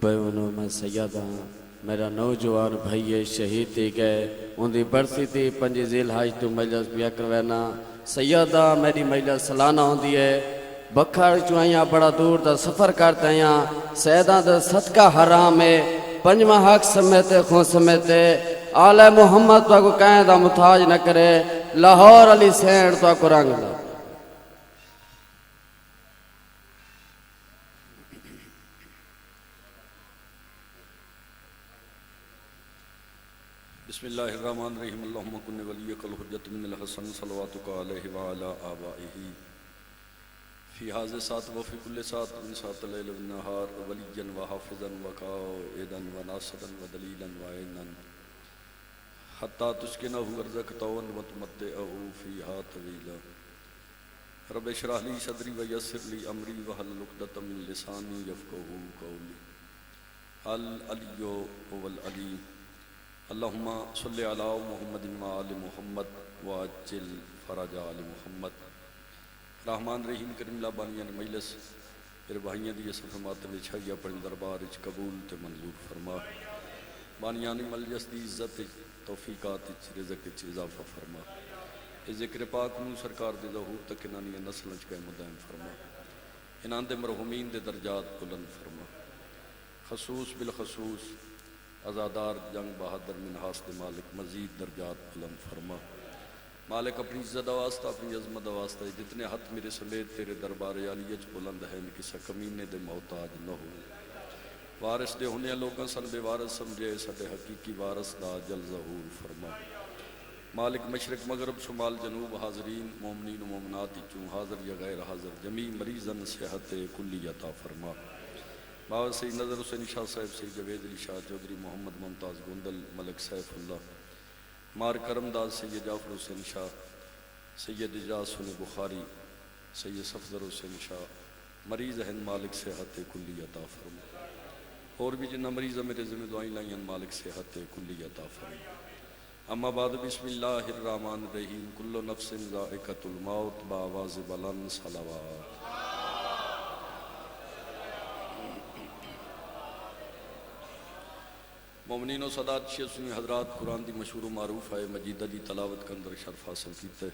بہنوں میں سید ہاں میرا نوجوان بھائی شہید تھی گئے ان دی برسی تھی 5 ذیل حج تو مجلس پیا کروینا سیدہ میری مجلس سالانہ ہوندی ہے بکھڑ چوائیاں بڑا دور دا سفر کرتے ہیں سیدہ دا صدقہ حرام ہے 5واں حق سمیتے خون سمیتے آل محمد تو کو کہیں دا محتاج نہ کرے لاہور علی سینڈ تو کو رنگ دا بسم اللہ الرحمن الرحیم اللہم کن ولیک الحجت من الحسن صلواتک علیہ وعلا آبائہ فی حاضر سات وفی کل سات من سات لیل و نہار ولیا و حافظا و قائدا و ناصرا و دلیلا و عینا حتی تسکنہ ارزق طون و تمتعہ فیہا طویلا رب اشرح لی صدری و یسر لی امری و حلل عقدۃ من لسانی یفقہوا قولی العلی هو العلی اللہم صلی علی محمد و آل محمد وعجل فرج آل محمد رحمان رحیم کریم اللہ بانیان مجلس پھر بھائیاں دی صفحات میں چھائیا پڑھن دربار اچ قبول تے منظور فرما بانیان مجلس دی عزت توفیقات اچ رزق اچ اضافہ فرما اس ذکر پاک نو سرکار دے ظہور تک انانی نسل اچ قائم دائم فرما انان دے مرحومین دے درجات بلند فرما خصوص بالخصوص ازادار جنگ بہادر منحاس دے مالک مزید درجات بلند فرما مالک اپنی عزت واسطہ اپنی عظمت واسطہ جتنے ہاتھ میرے سمیت تیرے دربار عالیت بلند ہیں کسی کمینے دے محتاج نہ ہو وارث دے ہونے لوگاں سن بے وارث سمجھے سٹے حقیقی وارث دا جل ظہور فرما مالک مشرق مغرب شمال جنوب حاضرین مومنین و مومنات چوں حاضر یا غیر حاضر جمیع مریضن صحت کلی عطا فرما بابا سید نظر حسین شاہ صاحب سید جوید علی شاہ چودھری محمد ممتاز گندل ملک سیف اللہ مار کرم داز سید جعفر حسین شاہ سید اجاز حسین بخاری سید صفدر حسین شاہ مریض ہیں مالک صحت کلی عطا فرما اور بھی جنہ مریض میرے ذمہ دعائیں لائیں مالک صحت کلی عطا فرما اما بعد بسم اللہ الرحمن الرحیم کل نفس ذائقۃ الموت بآواز بلند صلوات مومنین و صدات شیخ سنی حضرات قرآن دی مشہور و معروف ہے مجید علی تلاوت کے اندر شرف حاصل کیتے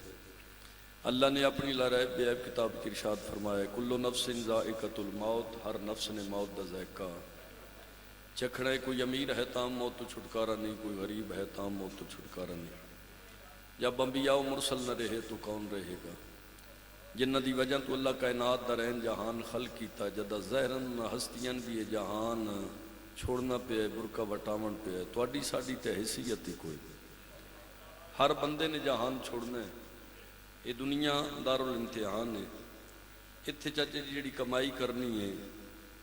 اللہ نے اپنی لارائب بے عیب کتاب کی ارشاد فرمایا کل نفس ذائقۃ الموت ہر نفس نے موت دا ذائقہ چکھڑا ہے کوئی امیر ہے تام موت تو چھٹکارا نہیں کوئی غریب ہے تام موت تو چھٹکارا نہیں جب انبیاء و مرسل نہ رہے تو کون رہے گا جنہ دی وجہ تو اللہ کائنات دا رہن جہان خلق کیتا جدہ زہرن ہستیاں بھی جہان چھوڑنا پہ ہے برکہ وٹاون پہ ہے تو اڈی ساڑی تے حیثیت ہی کوئی ہر بندے نے جہان چھوڑنا ہے یہ دنیا دارالامتحان ہے اتھے چاچے جیڑی کمائی کرنی ہے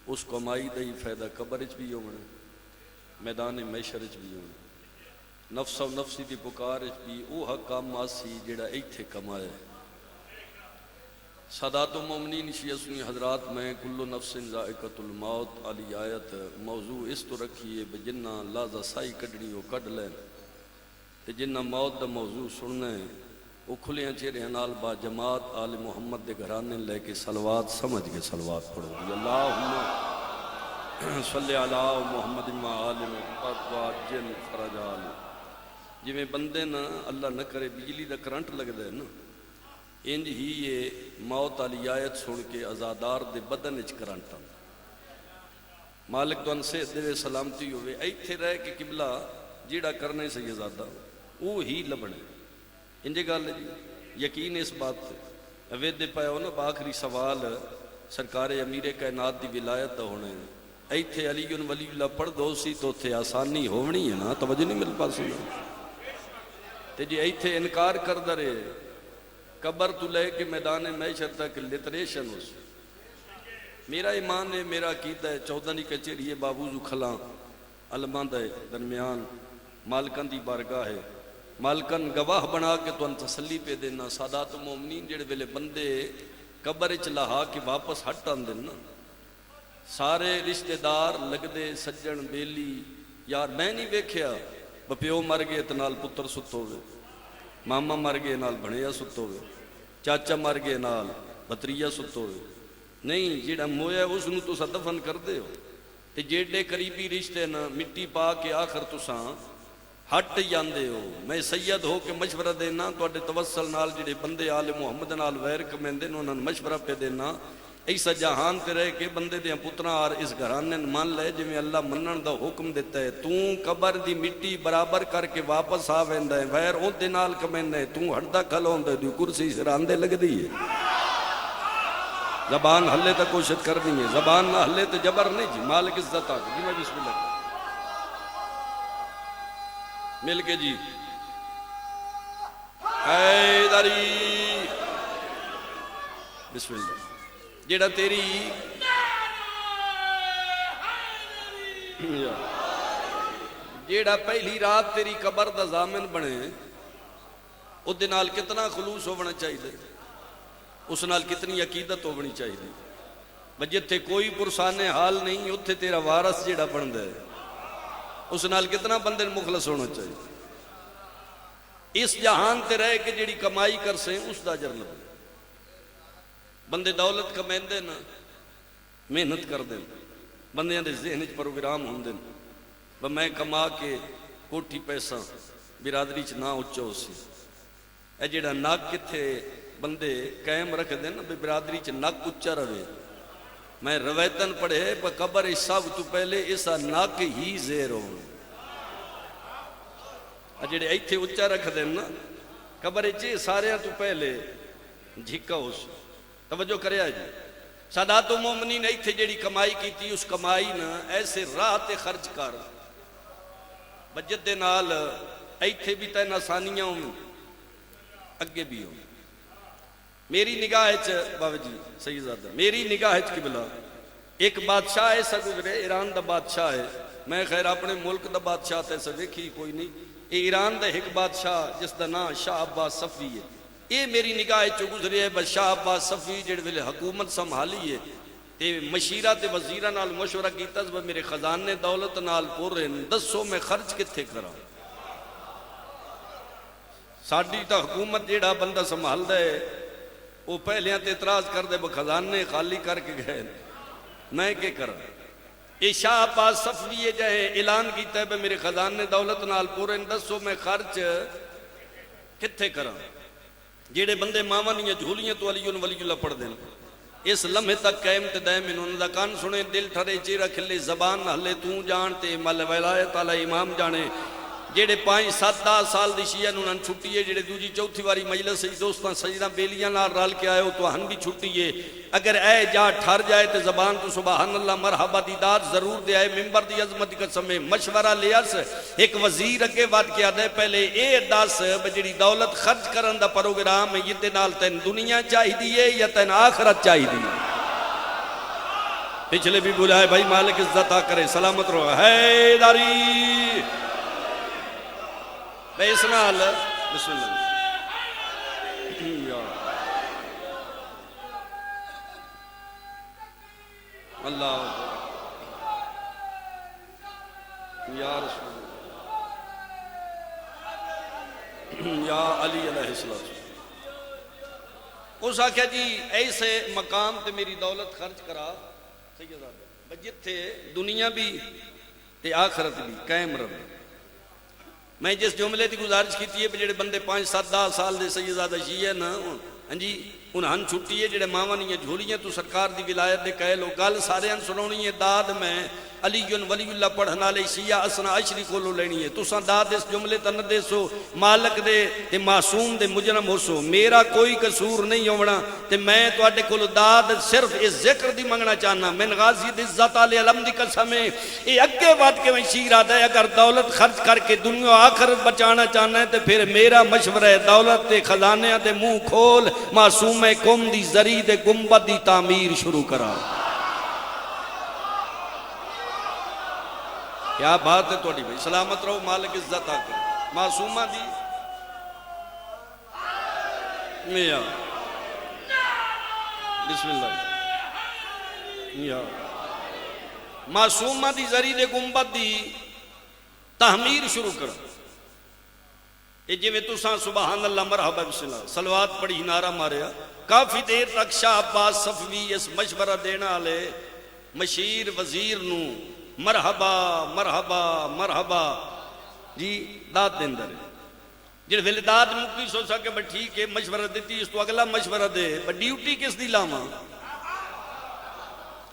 اس کمائی دا ہی فائدہ قبر اچ بھی ہونا میدان محشر اچ بھی ہونا نفس و نفسی دی پکار اچ بھی او حق کام آسی جیڑا ایتھے کمائے سادات و مومنین شیعہ سنی حضرات میں کل نفس ذائقۃ الموت علی آیت موضوع اس تو رکھیے جنہ لازہ سائی کڈنی وہ کڈ لیں تے جنہ موت دا موضوع سننا ہے وہ کھلیاں چہرے نال با جماعت آل محمد دے گھرانے لے کے صلوات سمجھ کے صلوات پڑھو گی اللہم صلی علی محمد و آل محمد وعجل فرج آل جی میں بندے نا اللہ نہ کرے بجلی دا کرنٹ لگ دے نا انج ہی یہ موت علی آیت سن کے ازادار دے بدن اچ کرنٹ مالک تو انسے دے سلامتی ہوئے ایتھے رہ کے قبلہ جیڑا کرنے سے یہ زیادہ وہ ہی لبنے انجے گال جی یقین اس بات سے اوید دے پائے ہو نا باخری سوال سرکار امیر کائنات دی ولایت دا ہونے ایتھے علی ولی اللہ پڑھ دو سی تو تھے آسانی ہونی ہے نا توجہ نہیں مل پاس ہونا تے جی ایتھے انکار کر درے قبر تو لے کے میدان محشر تک لٹریشن ہو سی میرا ایمان ہے میرا عقیدہ ہے 14 کچہری ہے بابوزو کھلاں علماء دے درمیان مالکن دی بارگاہ ہے مالکن گواہ بنا کے تو ان تسلی پہ دینا سادات و مومنین جڑے ویلے بندے قبر اچ لہا کے واپس ہٹ آندے نا سارے رشتہ دار لگ دے سجن بیلی یار میں نہیں ویکھیا بپیو مر گئے تے نال پتر ست ہوئے ماما مر گئے نال بھنیا ست ہوئے چاچا مر گئے نال بھتریجا ست ہوئے نہیں جیڑا مویا اس نو تو دفن کر دے ہو تے جیڑے قریبی رشتے نا مٹی پا کے آخر تساں ہٹ جاندے ہو. میں سید ہو کے مشورہ دینا تواڈے توسل نال جڑے بندے آل محمد نال ویر کمیندے نے انہاں نوں مشورہ پہ دینا ایسا جہان تے رہ کے بندے دیاں پتراں اور اس گھرانے مان لے جویں اللہ منن دا حکم دیتا ہے. تو قبر دی مٹی برابر کر کے واپس آ ویندا ہے, ویر اون دے نال کمیندا ہے, تو ہٹدا کھلوندا ہے, کرسی سراندے لگدی ہے. زبان ہلے تک کوشش کرنی ہے, زبان نہ ہلے تو جبر نہیں جی. مالک عزت آ جی. میں بسم اللہ مل کے جی حیدری بسم اللہ. جیڑا تیری جیڑا پہلی رات تیری قبر دا ضامن بنے او دے نال کتنا خلوص ہونا چاہیے, اس نال کتنی عقیدت ہونی چاہیے. جتھے کوئی پرسان حال نہیں اتھے تیرا وارث جیڑا بندا ہے اس نال کتنا بندے مخلص ہونا چاہیے. اس جہان تے رہ کے جیڑی کمائی کر سے اس دا اجر لبے. بندے دولت کمیندے نا محنت کر دیں, بندیاں دے ذہن وچ پروگرام ہوندے نے میں کما کے کوٹھی پیسہ برادری چ نہ اچا ہو سی. اے جیڑا نک کتھے بندے قائم رکھ دیں نا برادری چ نک اچا رہے. میں روایتن پڑھے پر قبر سب تو پہلے اسا نک ہی زیر ہو. جیڑے ایتھے اچا رکھ دیں نا قبر چ سارے تو پہلے جھکا ہو سی. توجہ کریا جی. سادات و مومنین ایتھے جیڑی کمائی کی تھی اس کمائی نا ایسے راہ تے خرچ کر بجت دے نال ایتھے بھی تین آسانیاں ہوں اگے بھی ہوں. میری نگاہ بابا جی سیدزادہ میری نگاہ قبلہ ایک بادشاہ ایسا گزرے ایران دا بادشاہ ہے. میں خیر اپنے ملک دا بادشاہ تے ایسا دیکھی کوئی نہیں. یہ ایران دا ایک بادشاہ جس دا نام شاہ عباس صفوی ہے. یہ میری نگاہ چو گزرے ہے بس شاہ عباس صفوی جڑے ویلے حکومت سنبھالی ہے تے مشیرہ تے وزیرہ نال مشورہ کیتا میرے خزانے دولت نال پورے دسو میں خرچ کتھے کرا. ساڈی تا حکومت جیڑا بندہ سنبھال دے وہ پہلیاں تے اعتراض کر دے خزانے خالی کر کے گئے میں کے کرا. یہ شاہ عباس صفوی جہے اعلان کیتا ہے میرے خزانے دولت نال پورے دسو میں خرچ کتھے کرا. جیڑے بندے ماواں دیاں جھولیاں تو علی اللہ پڑھ دین اس لمحے تک قائم تے دائم انہوں دا کان سنے دل ٹھرے چہرہ کھلے زبان ہلے تو جان تے مل ولایت علی امام جانے. جیڑے 5-7 سال دی شیعہ انہوں نے چھٹی ہے جیڑے دوجی چوتھی واری مجلس سے دوستاں سجدہ بیلیاں نال رال کے آئے ہو تو ہن بھی چھٹی ہے. اگر اے جا ٹھر جائے تے زبان تو سبحان اللہ مرحبا دی داد ضرور دے آئے. ممبر دی عظمت دی قسم مشورہ لیا سے ایک وزیر اگے وعد کیا دے پہلے اے دس جڑی دولت خرچ کرن دا پروگرام یہ تے نال تین دنیا چاہیے ہے یا تین آخرت چاہیے. پچھلے بھی بلائے بھائی مالک عزت آ کرے سلامت رہو. حیدری بے اس نال بسم اللہ اللہ یا رسول یا علی علیہ السلام. اس آکھیا جی ایسے مقام تے میری دولت خرچ کرا سیدہ جتھے دنیا بھی تے آخرت بھی قائم رہے. میں جس جملے دی گزارش کی تھی جڑے بندے 5-7 سال دے سیدزادہ شیعہ نا جی انہاں چھٹی ہے جڑے ماواں دیاں جھولیاں تو سرکار دی ولایت دے کہہ لو گل سارے ان سنونی ہے. داد میں علی ولی اللہ پڑھن والے شیعہ اسنا عشری کولو لینی ہے. تساں داد اس جملے تے نہ دیسو مالک دے تے معصوم دے مجرم ہوسو. میرا کوئی قصور نہیں ہونا تے میں تواڈے کولو داد صرف اس ذکر دی منگنا چاہنا. من غازی دی عزت علی علم دی قسم ہے اے اگے وعد کے میں شیر آدا ہے اگر دولت خرچ کر کے دنیا آخرت بچانا چاہنا ہے تے پھر میرا مشورہ ہے دولت تے خزانیاں تے منہ کھول معصوم قوم دی زری دے گنبد دی تعمیر شروع کرا. کیا بات ہے توڑی بھائی سلامت رہو مالک عزت آکر معصومہ دی میاں بسم اللہ یا معصومہ دی زری دے گنبد دی تعمیر شروع کرا. اے جی میں تساں سبحان اللہ مرحبا بسم اللہ صلوات پڑھی نعرہ ماریا. کافی دیر تک شاہ عباس صفوی اس مشورہ دینا لے مشیر وزیر نو مرحبا مرحبا مرحبا جی داد دے اندر جڑے ویلے داد مکی سو سکے بس ٹھیک ہے مشورہ دیتی اس تو اگلا مشورہ دے بس ڈیوٹی کس دی لاواں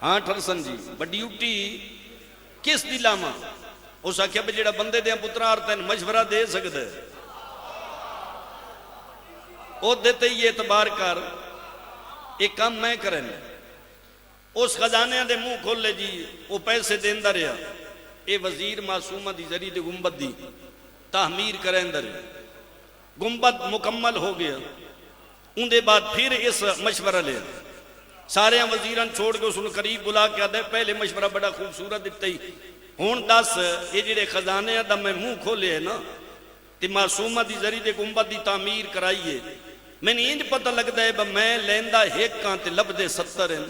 ہاں ٹھرسن جی بس ڈیوٹی کس دی لاواں اس آخیا بھی جڑا بندے دے پترا تین مشورہ دے سکتا ہے او دیتے ہی اعتبار کر ایک کام میں کریں اس خزانے دے منہ کھول لے جی وہ پیسے دیندہ رہا اے وزیر معصومہ دی ذریعہ دے گنبد دی تعمیر کریں در گنبد مکمل ہو گیا ان دے بعد پھر اس مشورہ لے سارے وزیران چھوڑ کے اس نے قریب بلا کے آدھے پہلے مشورہ بڑا خوبصورت دیتا ہی ہون دس یہ جڑے خزانے دا میں منہ کھولے ہے نا تے معصومہ دی ذریعہ دے گنبد دی تعمیر کرائیے میں نے انج پتہ لگتا ہے میں لیندہ ایک کان تے لب دے 70 ہیں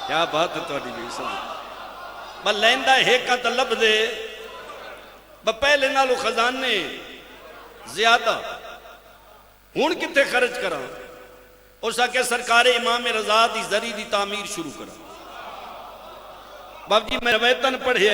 کیا بات ہے توڑی بھی سمجھ بس لیندہ ایک کان تے لب دے بس پہلے نالو خزانے زیادہ ہون کتے خرچ کرا اس آکے سرکار امام رضا دی ذریعہ دی تعمیر شروع کرا باپ جی میں روایتاً پڑھے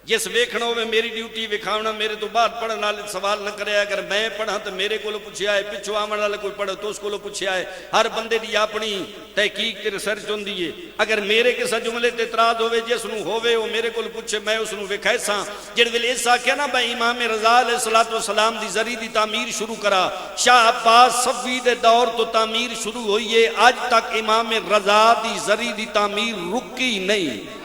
جس ویکھنوں میں میری ڈیوٹی وکھاونا میرے تو بعد پڑھنے والے سوال نہ کرے اگر میں پڑھا تو میرے کو پوچھے آئے پچھو آمن والے کوئی پڑھا تو اس کو پوچھے آئے ہر بندے دی اپنی تحقیق تے ریسرچ ہوندی ہے اگر میرے کسا جملے تے اعتراض ہوئے جس نو ہوئے وہ میرے کو پوچھے میں اس نو وکھائے ساں جڑ ویلے ایسا کیا نا بھائی امام رضا علیہ السلام دی ذریعہ دی تعمیر شروع کرا شاہ عباس صفوی دے دور تو تعمیر شروع ہوئی ہے آج تک امام رضا دی ذریعہ دی تعمیر رکی نہیں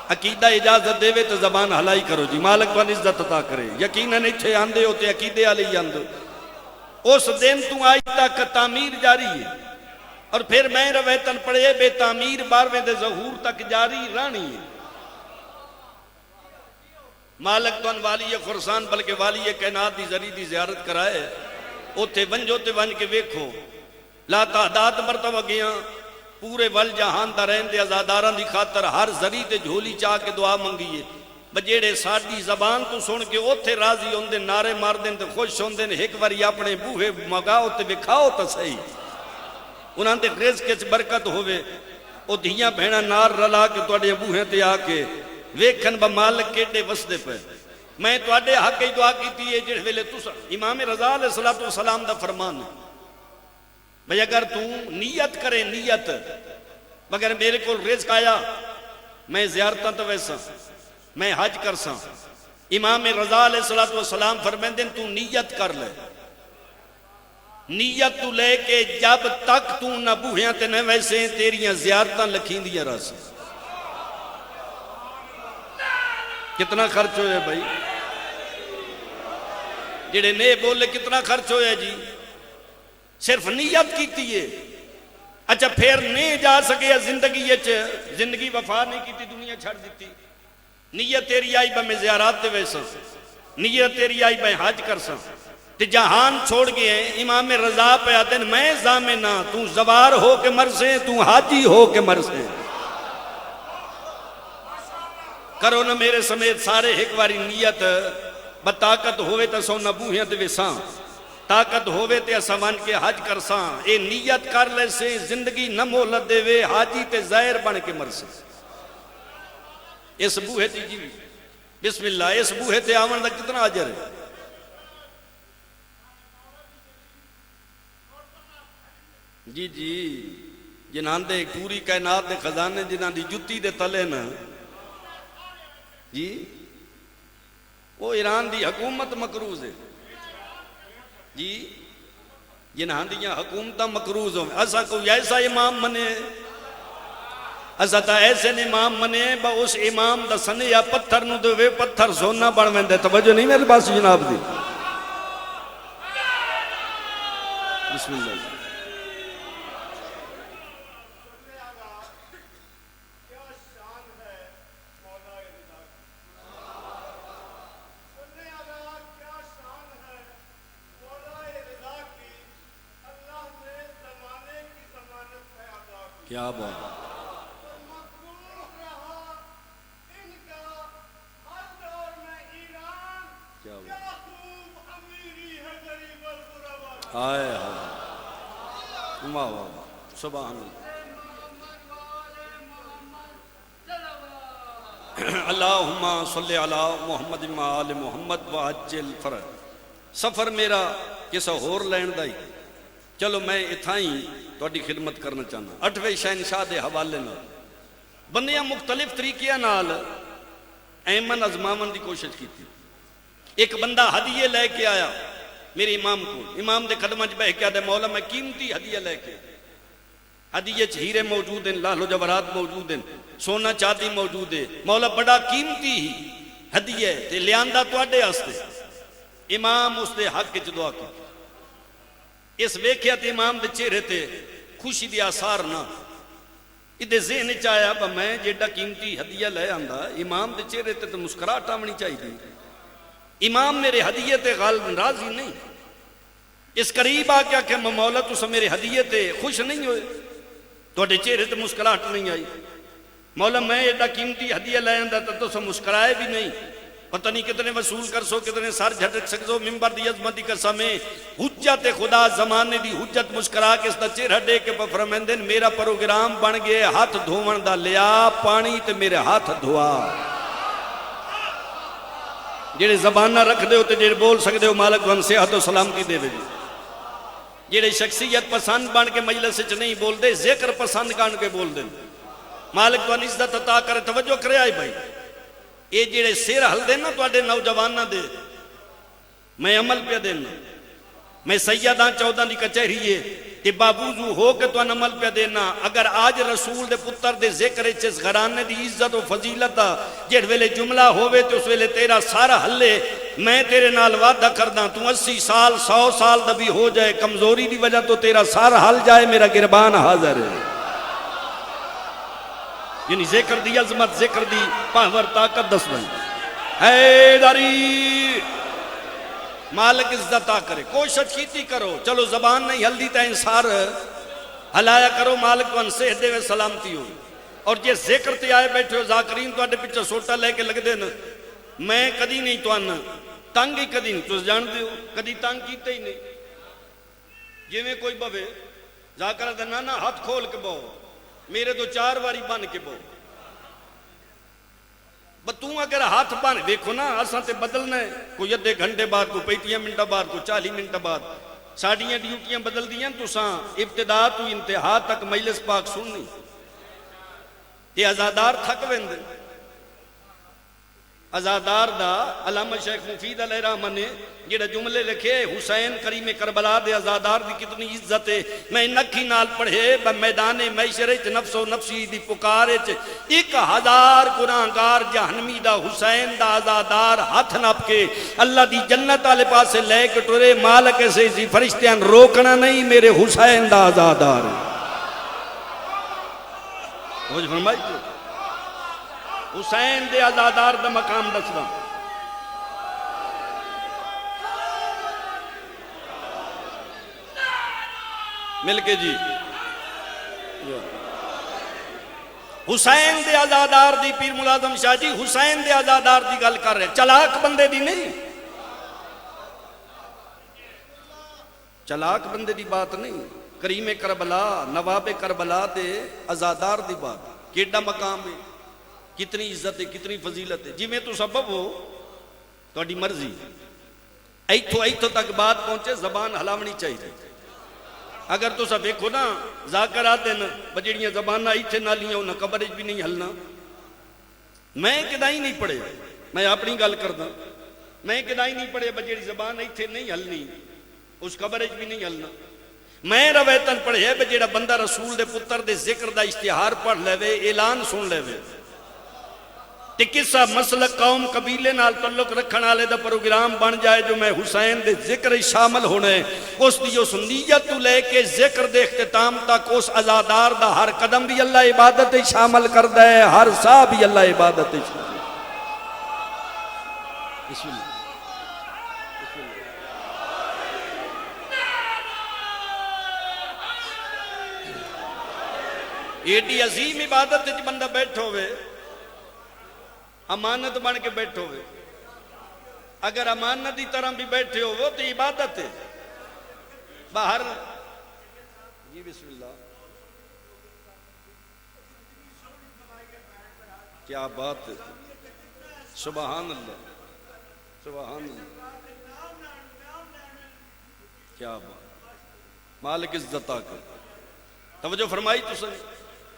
عقیدہ اجازت دے وے تو زبان ہلائی کرو جی مالک بان عزت عطا کرے یقیناً اتھے آندے ہوتے عقیدے علی آندے اس دن تو آج تک تعمیر جاری ہے اور پھر میں روایتاً پڑھے بے تعمیر 12ویں دے ظہور تک جاری رانی ہے مالک بان والی خرسان بلکہ والی کائنات دی ذریعہ دی زیارت کرائے اتھے ونجو تے ونج کے ویکھو لا تعداد مرتبہ گیا پورے ول جہان دا رہن دے ازاداران دی خاطر ہر ذریعہ تے جھولی چاہ کے دعا منگیے بجیڑے ساڑی زبان تو سن کے اوتھے راضی ہوندے نعرے مار دیں تے خوش ہوندے ایک واری اپنے بوہے مگاؤ تے وکھاؤ تے صحیح انہاں دے رزق وچ برکت ہوے او دھیاں بہناں نار رلا کے تواڈے بوہے تے آ کے ویکھن با مالک کیڑے وسدے پے میں تواڈے حق وچ دعا کیتی ہے جڑے ویلے تساں امام رضا علیہ السلام دا فرمان ہے بھئی اگر تو نیت کرے نیت مگر میرے کو رزق آیا میں زیارتاں تو ویسا میں حج کرساں امام رضا علیہ السلام فرمیندن تو نیت کر لے نیت تو لے کے جب تک تو نہ بوہیاں تے نہ ویسے تیریاں زیارتاں لکھیں دیا راسے کتنا خرچ ہویا بھائی جڑے نے بولے کتنا خرچ ہویا جی صرف نیت کیتی ہے اچھا پھر نہیں جا سکے زندگی وفا نہیں کیتی دنیا چھڑ دیتی نیت تیری آئی میں زیارات تے ویسا نیت تیری آئی میں حج کرسا تے جہان چھوڑ گئے امام رضا پہ آتے ہیں میں زامنہ تو زوار ہو کے مرسے تو حاجی ہو کے مرسے کرو نہ میرے سمیت سارے ایک باری نیت بطاقت ہوئے تا سو نبوہیاں تے ویساں طاقت ہوئے تے اسمان کے حج کرساں اے نیت کر لے سے زندگی نہ مہلت دے وے حاجی تے زائر بن کے مرسے اس بوہے تے جی بسم اللہ اس بوہے تے آمن دا کتنا عجر ہے جی جی جنہاں دے پوری کائنات دے خزانے جنہاں دی جتی دے تلے نا جی وہ ایران دی حکومت مقروض ہے جی جنہاں دیاں حکومتاں مقروض ہوں ایسا کوئی ایسا امام منے ایسا تا ایسے امام منے با اس امام دا سنے یا پتھر نو دے پتھر سونا بڑھویں دے توجہ نہیں میرے پاس جناب دی بسم اللہ کیا بات آئے واہ واہ سبحان اللہ اللہم صلی علی محمد و آل محمد وعجل فرج سفر میرا کسا ہور لین دا ہی چلو میں اتھا ہی تہاڈی خدمت کرنا چاہنا 8ویں شہنشاہ دے حوالے نال بندیاں مختلف طریقے نال ایمن ازماون دی کوشش کی تھی ایک بندہ ہدیے لے کے آیا میرے امام کو امام دے قدماں وچ بیٹھ کے آدھے مولا میں قیمتی ہدیہ لے کے ہدیے چ ہیرے موجود ہیں لال و جواہرات موجود ہیں سونا چاندی موجود ہے مولا بڑا قیمتی ہدیہ ہے تے لیاندا تواڈے واسطے امام اس دے حق وچ دعا کی اس ویکھیا تے امام دے چہرے تے خوشی دی آثار نہ ادھے ذہن وچ آیا با میں جیڑا قیمتی ہدیہ لے آندا امام دے چہرے تے مسکراہٹ آونی چاہیے امام میرے ہدیے تے غالب راضی نہیں اس قریب آ کے کہ مولا تسا میرے ہدیے تے خوش نہیں ہوئے تواڈے چہرے تے مسکراہٹ نہیں آئی مولا میں ایڈا قیمتی ہدیہ لے آندا تے تسا مسکرائے بھی نہیں پتہ نہیں کتنے وصول کر سو کتنے سر جھٹک سکو ممبر دی عظمت دی قسم حجت خدا زمانے دی حجت مسکرا کے اس دا چہرہ دے کے فرماندے میرا پروگرام بن گئے ہاتھ دھوون دا لیا پانی تے میرے ہاتھ دھوا جڑے زبان نہ رکھ دے ہو تے جڑے بول سکدے ہو مالک ون صحت و سلامتی دے وچ جڑے شخصیت پسند بن کے مجلس وچ نہیں بول دے ذکر پسند کر کے بول دے مالک ون عزت عطا کرے توجہ کرے آئی بھائی یہ جڑے سیر ہل دینا تواڈے نوجواناں دے میں عمل پہ دینا میں سیداں 14 دی کچہری ہے کہ بابوزو ہو کے تو عمل پہ دینا اگر آج رسول دے پتر دے ذکر چس گھرانے دی عزت و فضیلت جڑ ویلے جملہ ہووے تو اس ویلے تیرا سارا ہلے میں تیرے نال وعدہ کرداں تو 80 سال 100 سال دا بھی ہو جائے کمزوری دی وجہ تو تیرا سارا ہل جائے میرا گربان حاضر ہے یعنی ذکر دی عظمت ذکر دی پاور طاقت دس بن حیدری مالک عزت عطا کرے کوشش کیتی کرو چلو زبان نہیں ہلدی تا انسار ہلایا کرو مالک ون سے دے سلامتی ہو اور یہ ذکر تے آئے بیٹھے ہو ذاکرین تو اڈے پچھا سوٹا لے کے لگ دینا میں کدی نہیں تو آنا تنگ ہی کدی نہیں تو جان دے ہو کدی تنگ کیتے ہی نہیں جی میں کوئی بوے ذاکرہ دے نانا ہاتھ کھول کے بہو میرے تو 4 واری بن کے بہو بتوں اگر ہاتھ بن دیکھو نا اساں تے بدلنا ہے کوئی ادھے گھنٹے بعد کو 35 منٹ بعد کو 40 منٹ بعد ساڑیاں ڈیوٹیاں بدل دیاں تو ساں ابتدا تو انتہا تک مجلس پاک سننی تے ازادار تھک ویندے ازادار دا علامہ شیخ مفید علیہ رحمہ نے جڑا جملے لکھے حسین کریم کربلا دے ازادار دی کتنی عزت ہے میں نکھی نال پڑھے میدان میشرچ نفس و نفسی دی پکارچ 1000 گناہگار جہنمی دا حسین دا ازادار ہاتھ نپ کے اللہ دی جنت والے پاسے لے کے ٹرے مالک سے اسی فرشتیاں روکنا نہیں میرے حسین دا ازادار سمجھ فرمائی تو حسین دے ازادار دا مقام دسنا مل کے جی حسین دے ازادار دی پیر ملازم شاہ جی حسین دے ازادار دی گل کر رہے چلاک بندے دی نہیں چلاک بندے دی بات نہیں کریم کربلا نواب کربلا دے ازادار دی بات کیڑا مقام ہے کتنی عزت ہے کتنی فضیلت ہے جی میں تو سبب ہو تہاڈی مرضی ایتھو تک بات پہنچے زبان ہلاونی چاہیے اگر تو سب دیکھو نا ذاکرات ہیں بجڑیاں زبانہ ایتھے نہ لیاں انہاں قبرج بھی نہیں ہلنا میں کدائی نہیں پڑھے میں اپنی گل کردا میں کدائی نہیں پڑھے بجڑی زبان ایتھے نہیں ہلنی اس قبرج بھی نہیں ہلنا میں روایتاں پڑھے بجڑا بندہ رسول دے پتر دے ذکر دا اشتہار پڑھ لے اعلان سن لے تے کسا مسلک قوم قبیلے نال تعلق رکھن والے دا پروگرام بن جائے جو میں حسین دے ذکر شامل ہونے اس دی اس نیت تو لے کے ذکر دے اختتام تک اس ازادار دا ہر قدم بھی اللہ عبادت شامل کر دے ہر سا بھی اللہ عبادت شامل بسم اللہ ایڈی عظیم عبادت وچ بندہ بیٹھو ہوئے امانت بن کے بیٹھو ہوئے اگر امانت دی طرح بھی بیٹھے ہو تو عبادت ہے باہر جی بسم اللہ کیا بات ہے، سبحان اللہ، سبحان اللہ، کیا بات، مالک عزت کر. توجہ فرمائی تو سن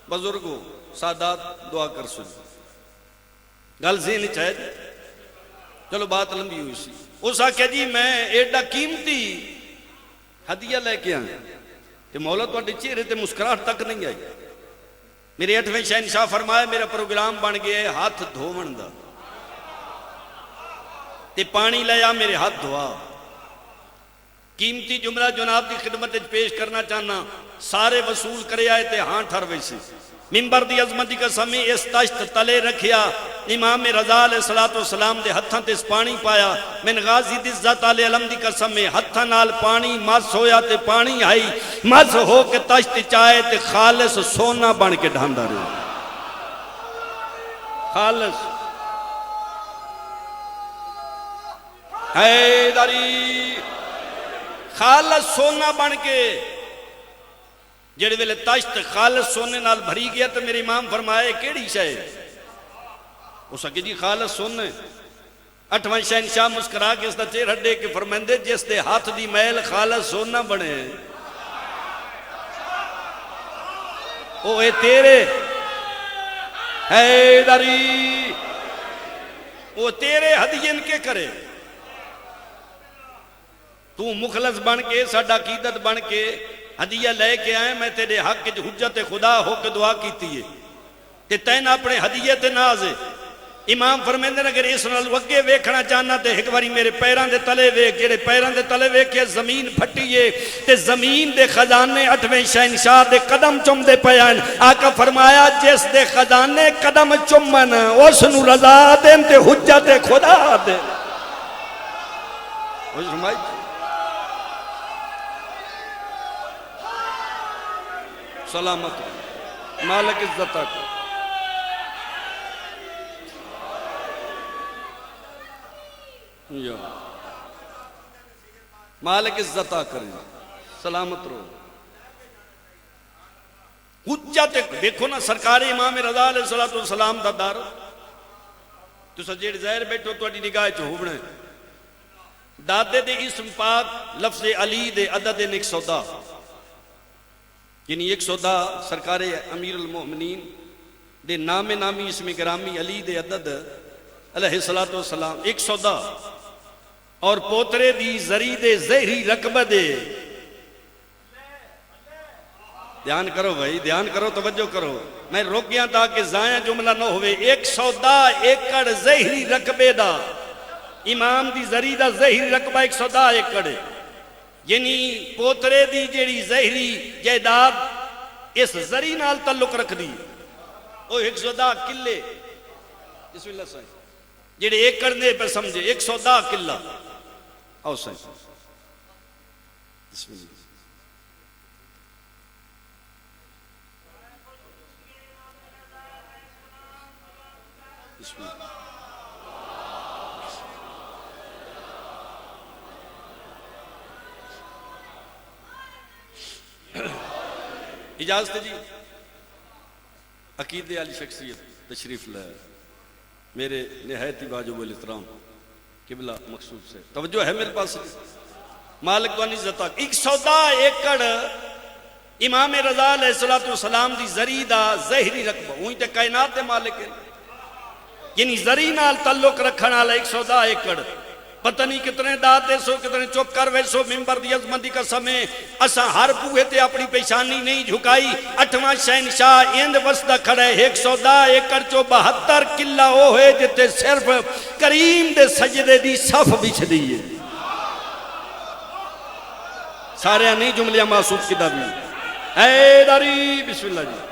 بزرگوں، سادات دعا کر سن گل ذہن چاہے. چلو بات لمبی ہوئی سی. اس آکھیا جی میں ایڈا قیمتی ہدیہ لے کے آیا تے مولا تواڈے چہرے تے مسکراہٹ تک نہیں آئی. میرے 8ویں شہنشاہ فرمایا میرا پروگرام بن گیا ہے ہاتھ دھوون دا، تے پانی لیا میرے ہاتھ دھوا. قیمتی جملہ جناب دی خدمت وچ پیش کرنا چاہنا، سارے وصول کرے آئے تے ہاں ٹھر ویسی. ممبر دی عظمت دی قسم اس تشت تلے رکھیا، امام رضا علیہ السلام دے ہتھاں تے پانی پایا. من غازی دی ذات علیہ علم دی قسم ہتھاں نال پانی مس ہویا تے پانی آئی، مس ہو کے تشت چائے تے خالص سونا بن کے ڈھاندا رہا. خالص حیدری، خالص سونا بن کے. جڑے ویلے تشت خالص سونے نال بھری گیا تو میرے امام فرمائے کیڑی شے؟ اس اگے جی خالص سونے. 8واں شہنشاہ مسکرا کے اس دا چہرہ ڈے کے فرمائندے جس دے ہاتھ دی میل خالص سونا بنے او اے تیرے حیدری، او تیرے ہدیین کے کرے. تو مخلص بن کے ساڈا عقیدت بن کے ہدیہ لے کے آئے، میں تیرے حق جو حجت خدا ہو کے دعا کیتی ہے تے تین اپنے ہدیہ تے ناز ہے. امام فرمیندے نے اگر اس نال وگے ویکھنا چاہنا تے ایک باری میرے پیراں دے تلے ویکھ. جڑے پیراں دے تلے ویکھے زمین پھٹی ہے تے زمین دے خزانے 8ویں شہنشاہ دے قدم چومدے پئے ہن. آقا فرمایا جس دے خزانے قدم چومن اس نو رضا دین تے حجت خدا دے. فرمائی سلامت مالک عزت کا مالک عزت کرے سلامت رو. حجت دیکھو نا سرکار امام رضا علیہ السلام دا دار تو سجیڑ ظاہر بیٹھو تو اڈی نگاہ چ ہوبنا دادے دے اسم پاک لفظ علی دے عدد 110 یعنی 110 سرکار امیر المومنین دے نام نامی اسم گرامی علی دے عدد علیہ السلام 110 اور پوترے دی زری دے زہری رقبہ دے. دھیان کرو بھائی، دھیان کرو، توجہ کرو، میں روک گیا تاکہ ضائع جملہ نہ ہوئے. 110 ایکڑ زہری رقبے دا، امام دی زری دا زہری رقبہ 110 ایکڑ، یعنی پوترے دی جیڑی زہری جائیداد اس زری نال تعلق رکھ دی او 110 کلے. بسم اللہ سائیں جیڑے ایکڑ دے پہ سمجھے 110 کلہ. آؤ سائیں بسم اللہ. بسم اللہ. اجازت جی عقیدے والی شخصیت تشریف لائے میرے نہایت ہی واجب الاحترام قبلہ مقصود سے توجہ ہے میرے پاس. مالک وانی عزت 110 ایکڑ امام رضا علیہ السلام دی زری دا زہری رقبہ وہیں تے کائنات دے مالک ہے، یعنی زری نال تعلق رکھنا والا 110 ایکڑ. پتہ نہیں کتنے داتے سو کتنے چپ کر ویسو. ممبر دی عظمت دی قسم ہے اساں ہر بوہے تے اپنی پیشانی نہیں جھکائی. 8واں شہنشاہ ایند وسدا کھڑا ہے 110 ایکڑ چو 72 کلہ او ہوئے جتے صرف کریم دے سجدے دی صف بچھ دی ہے. سارے نہیں جملیاں محسوس کی دبی حیدری. بسم اللہ جی.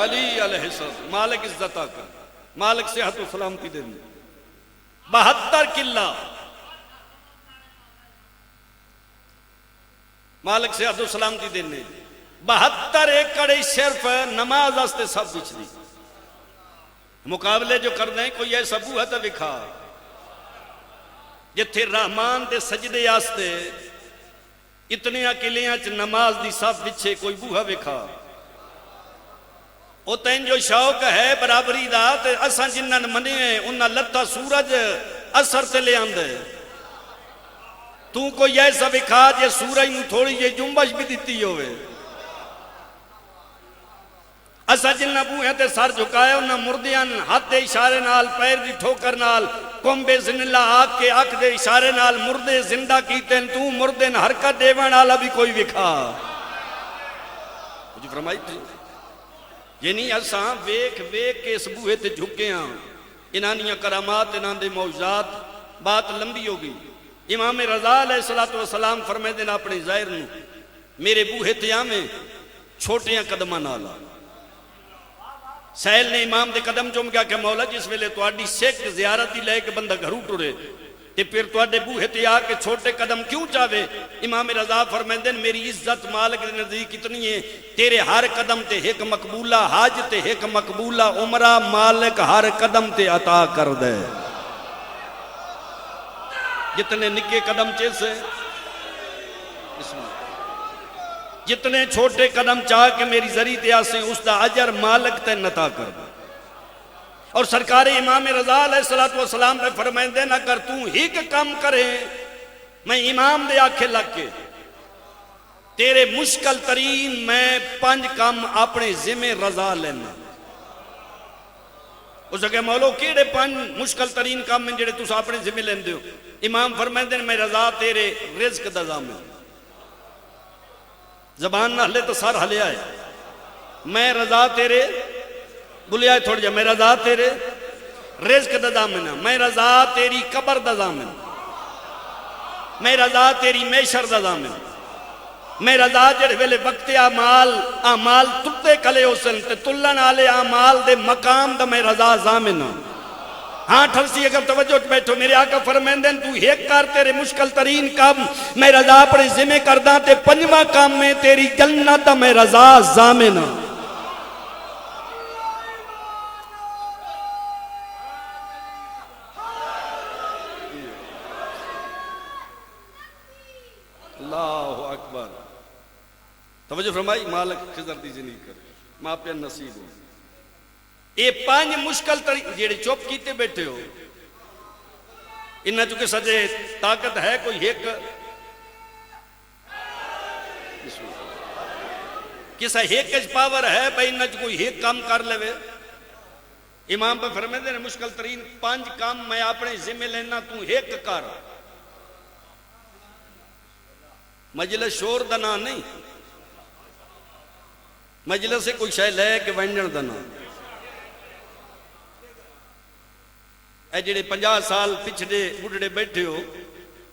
علی علیہ السلام مالک عزت کا مالک صحت و سلامتی دے 72 کلہ مالک صحت و سلامتی دینے 72 ایکڑ صرف نماز آستے سب بچ دی. مقابلے جو کر دیں کوئی ایسا بو ہے تو دکھا جتھے رحمان دے سجدے آستے اتنے اکیلیاں چ نماز دی صف پچھے کوئی بوہا ویکھا او تین جو شوق ہے برابری دا تے اساں جنہاں منے ہیں انہاں لتا سورج اثر تے لے آندے تو کوئی ایسا وکھا جے سورج نو تھوڑی جے جنبش بھی دیتی ہوئے اسا جنہ بوہیں تے سر جھکائے انہاں مردیاں ہاتھ دے اشارے نال پیر دی ٹھوکر نال کومبے زن اللہ آگ کے اک دے اشارے نال مردے زندہ کیتے ہیں تو مردے نے حرکت دیوان آلا بھی کوئی وکھا مجھے فرمائی تھی یعنی اساں ویک ویک کے اس بوہے تے جھکے ہیں انہانیاں کرامات انہاں دے معجزات بات لمبی ہوگی امام رضا علیہ السلام فرمائے دینا اپنے ظاہر نو میرے بوہے تے آمیں چھوٹیاں قدمہ نالا سہیل نے امام دے قدم چوم گیا کہ مولا جس ویلے تو آڈی سیک زیارتی لے کے بندہ گھرو ٹورے تے پھر تو آڈے بوہے تے آ کے چھوٹے قدم کیوں چاہے امام رضا فرمائے دین میری عزت مالک دے نزدیک کتنی ہے تیرے ہر قدم تے ایک مقبولہ حاج تے ایک مقبولہ عمرہ مالک ہر قدم تے عطا کر دے جتنے نکے قدم چیسے جتنے چھوٹے قدم چاہ کے میری ذریع دیا سے اس دا اجر مالک تے نتا کر دے اور سرکار امام رضا علیہ السلام پہ فرمائیں دین اگر تو ہی کے کام کرے میں امام دے آکھے لگ کے تیرے مشکل ترین میں 5 کام اپنے ذمہ رضا لینا اس اگے مولو کیڑے 5 مشکل ترین کام میں جڑے تُس اپنے ذمہ لین دیو امام فرمائیں دین میں رضا تیرے رزق دا میں زبان نہ ہلے تو سار ہلے آئے میں رضا تیرے بولے آئے تھوڑی جا میں رضا تیرے رزق دا دامنہ میں رضا تیری قبر دا دامنہ میں رضا تیری میشر دا دامنہ میں رضا جڑے ویلے وقت آمال تلتے کلے ہو سن تے تلن آلے آمال دے مقام دا میں رضا زامنہ ہاں ٹھلسی اگر توجہ بیٹھو میرے آقا فرمائیں دین تو ایک کار تیرے مشکل ترین کام میں رضا پڑے ذمہ کردہ تے 5واں کام میں تیری جنت میں رضا زامنہ اللہ اکبر توجہ فرمائی مالک خضر دی زندگی کرے ماں پہ نصیب ہو اے 5 مشکل طریقے جیڑے چوپ کیتے بیٹھے ہو انہاں چکے سجے طاقت ہے کوئی ایک کسا ایک اج پاور ہے بھائی انہاں چکے کوئی ایک کام کر لے امام پہ فرمائے دے مشکل ترین 5 کام میں اپنے ذمہ لینا تو ایک کر مجلس شور دنا نہیں مجلس سے کوئی شاید لے کہ ونجن دنا اے جڑے 50 سال پچھڑے بڑھڑے بیٹھے ہو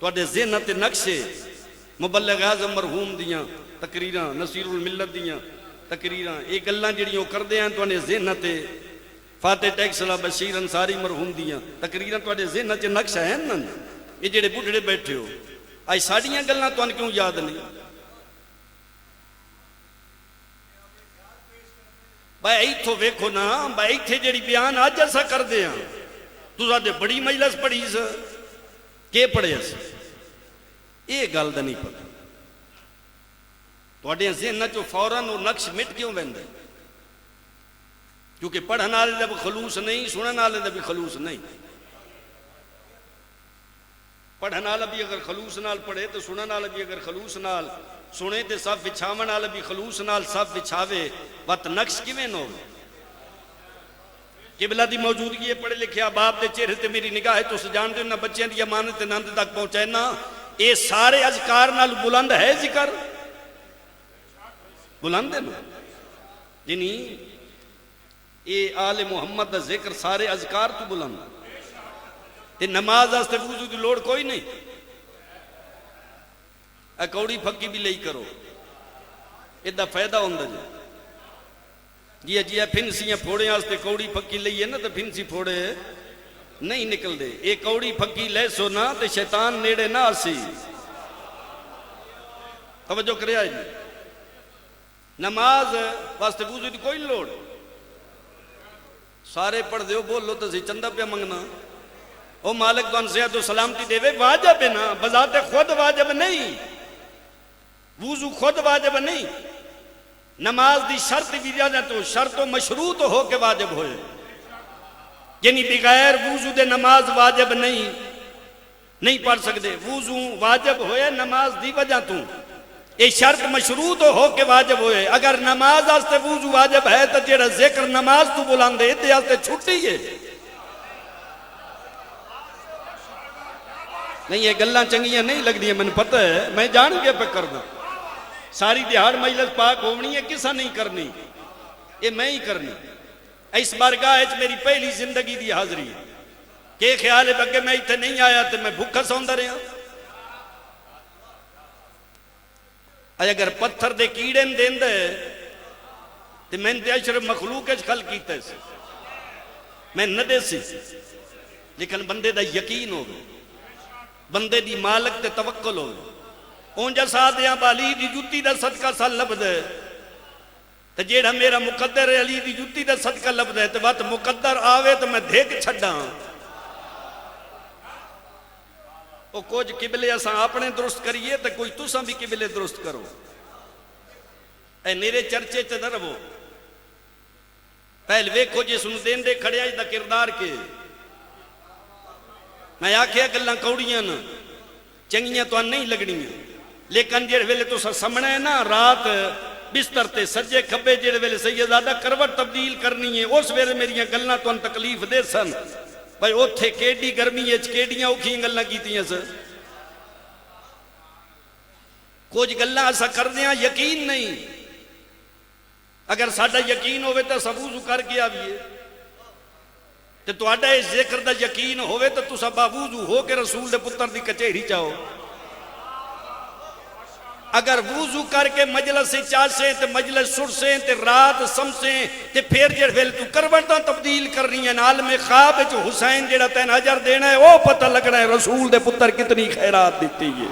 تو اڈے ذہنت نقشے مبلغ اعظم مرحوم دیاں تقریراں نصیر الملت دیاں تقریراں ایک گلاں جڑیوں کردے ہیں تو اڈے ذہنت فاتح ٹیکسلا بشیر انصاری مرحوم دیاں تقریراں تو اڈے ذہنت نقشہ ہیں نا یہ جڑے بڑھڑے بیٹھے ہو آئی ساڑیاں گلاں تو ان کیوں یاد نہیں بھائی ایتھو ویکھو نا بھائی ایتھے جڑی بیان آج ایسا کر دے ہیں تو ساڑھے بڑی مجلس پڑھی سا کہ پڑھے سا یہ گل دا نہیں پڑھا تو اڈے ذہن چو فوراً وہ نقش مٹ کیوں بندے کیونکہ پڑھن والے دا بھی خلوص نہیں سنن والے دا بھی خلوص نہیں پڑھن والا بھی اگر خلوص نال پڑھے تو سنن والا بھی اگر خلوص نال سنے تے صف وچھاون والا بھی خلوص نال صف وچھاوے وقت نقش کیویں نہ ہوے قبلہ دی موجودگی ہے پڑھے لکھے باپ دے چہرے تے میری نگاہ ہے تو سجان دے نہ بچیاں دی امانت نند تک پہنچائے نا اے سارے اذکار نال بلند ہے ذکر بلند ہے نا یعنی اے آل محمد دا ذکر سارے اذکار تو بلند تے نماز آستے وضو دی لوڑ کوئی نہیں اے کوڑی پھکی بھی لئی کرو ادھا فائدہ ہوندہ جی پھنسیاں پھوڑے آستے کوڑی پھکی لئی ہے نا تو پھنسی پھوڑے نہیں نکل دے اے کوڑی پھکی لے سو نا تو شیطان نیڑے نہ آسی توجہ کرے آئی جی نماز واسطے وضو دی کوئی لوڑ سارے پڑھ دیو بول لو تو سی چندہ پہ منگنا او مالک تو انسیت و سلامتی دے وے واجب ہے نا بذات خود واجب نہیں وضو خود واجب نہیں، نماز دی شرط بھی جانا تو شرط و مشروط ہو کے واجب ہوئے، یعنی بغیر وضو دے نماز واجب نہیں پڑھ سکتے، وضو واجب ہوئے نماز دی وجہ تو، یہ شرط مشروط ہو کے واجب ہوئے۔ اگر نماز آستے وضو واجب ہے تو جیڑا ذکر نماز تو بلاندے تے آستے چھٹی ہے نہیں۔ یہ گلاں چنگیاں نہیں لگ دی، میں پتہ ہے، میں جان کے پہ کر دوں، ساری دیہاڑ مجلس پاک ہونی ہے، کسا نہیں کرنی، یہ میں ہی کرنی۔ اس بارگاہ میری پہلی زندگی دی حاضری ہے کہ خیال ہے بگے میں اتنے نہیں آیا تو میں بھوکا سوندا رہا۔ اگر پتھر دے کیڑے دین دے تو میں نے اشرف مخلوق خل کیتا ہے، میں نہ دے سی، لیکن بندے دا یقین ہو گئے، بندے دی مالک تے توکل ہو گئے۔ اونجا سادیاں بالی دی جوتی دا صدقہ سال لب دے تو جیڑا میرا مقدر علی دی جوتی دا صدقہ لب دے تو بات مقدر آوے تو میں دیکھ چھڑا وہ کچھ قبلے اساں اپنے درست کریے تو کوئی تساں بھی قبلے درست کرو، اے میرے چرچے چ نہ رہو۔ پہل ویکھو جے سن دین دے کھڑیا دا کردار کے، میں آکھیا گلاں کوڑیاں نا چنگیاں تو نہیں لگنیاں، لیکن جڑے ویلے تساں سمنے نا رات بستر تے سجے کھبے جڑے ویلے سیدادہ کروٹ تبدیل کرنی ہے، اس ویلے میریاں گلاں تو تکلیف دے سن بھائی اوتھے کیڈی گرمی ہے کیڈیاں اوکھیاں گلاں کیتیاں سن۔ کچھ گلاں اسا کردیاں یقین نہیں، اگر ساڈا یقین ہوئے تو سب وضو کر کے آویے تے تہاڈا اس ذکر دا یقین ہوئے تو تساں باوضو ہو کے رسول دے پتر دی کچہری چاہو۔ اگر وضو کر کے مجلس سے چاسیں تے مجلس سرسیں تے رات سمسیں تے پھر جڑ ویل تو کروٹاں تبدیل کر رہی ہیں، عالم خواب وچ حسین جڑا تین اجر دینا ہے وہ پتہ لگنا ہے رسول دے پتر کتنی خیرات دیتی ہے۔